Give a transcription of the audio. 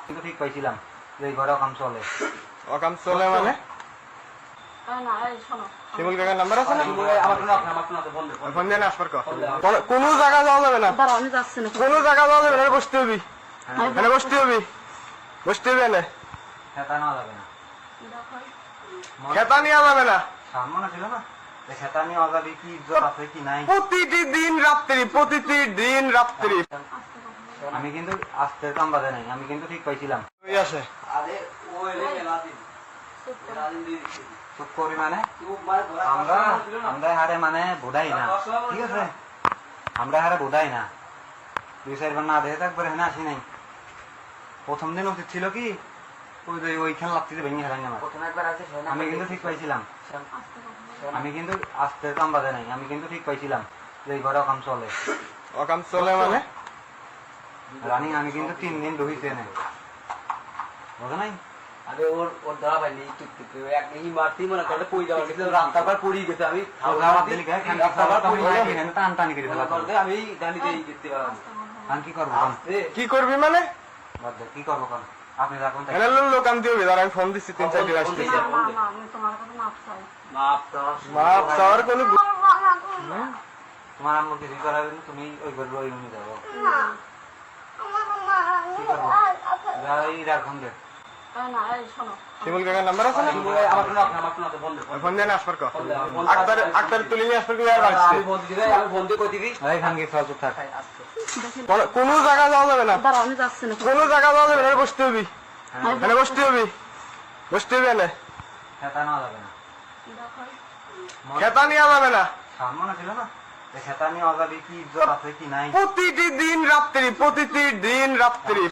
কিন্তু ঠিক পাইছিলাম যে এই ঘরে অকাম চলে। অকাম চলে মানে শিমুল কাকার নাম্বার আছে না? ফোন দিয়ে না আসবার কোনো জায়গা যাওয়া যাবে না, কোনো জায়গা যাওয়া যাবে না, বসতে হবি, এখানে বসতে হবি, বসতে হবে না, খেতা নেওয়া যাবে না, খেতা নেওয়া যাবে না। মনে ছিল না খেতা নেওয়া যাবে, কি ইজ্জত আছে কি নাই। প্রতিটি দিন রাত্রি, প্রতিটি দিন রাত্রি আমি কিন্তু আসতে কাম বাজে নাই, আমি কিন্তু ঠিক পাইছিলাম। ওই আছে চুপ করি মানে আমরা আমরা হারে মানে বোধাই না, ঠিক আছে, আমরা হারে বোধাই না। 2-4 বার না দেখে একবার এখানে আসি নাই। প্রথম দিন উচিত ছিল কি ওই খেলা লাগতে ভেঙে হারাই আমার। আমি কিন্তু ঠিক পাইছিলাম, আমি কিন্তু আসতে কাম বাজে নাই, আমি কিন্তু ঠিক পাইছিলাম যে এই ঘরে অকাম চলে। অকাম চলে মানে রানিং আমি কিন্তু 3 দিন রহিতে নাই, বুঝো নাই? আরে ওর ধরা পাইনি টুকটুকে একই মারতি মনে করে পড়ে যাওয়ার গেছে, রাস্তার পড়ে গেছে। আমি টান টানি করে ফেলা আমি গাড়ি দিয়ে দেখতে পারলাম। আমি কি করবো, কি করবি মানে কি করবো কারণ আপনি রাখুন। এনে লোক আনতে হবে, আমি ফোন দিচ্ছি 3-4 দিন আসতে। মাপ চাওয়ার কোনো তোমার আম্মু কিছু করাবে না, তুমি ওই করবো ওই রুমে যাবো, কি করবো রাখুন দে। শিমুল কাকার নাম্বার আছে না? ফোন দিয়ে না আসবার আক্তার তুলে নিয়ে আসবার কোনো জায়গা যাওয়া যাবে না, কোনো জায়গা যাওয়া যাবে না, বসতে হবি, এখানে বসতে হবি, বসতে হবে না, খেতা নেওয়া যাবে না, খেতা নেওয়া যাবে না। মনে ছিল না খেতা নেওয়া যাবে, কি ইজ্জত আছে কি নাই। প্রতিটি দিন রাত্রি, প্রতিটি দিন রাত্রি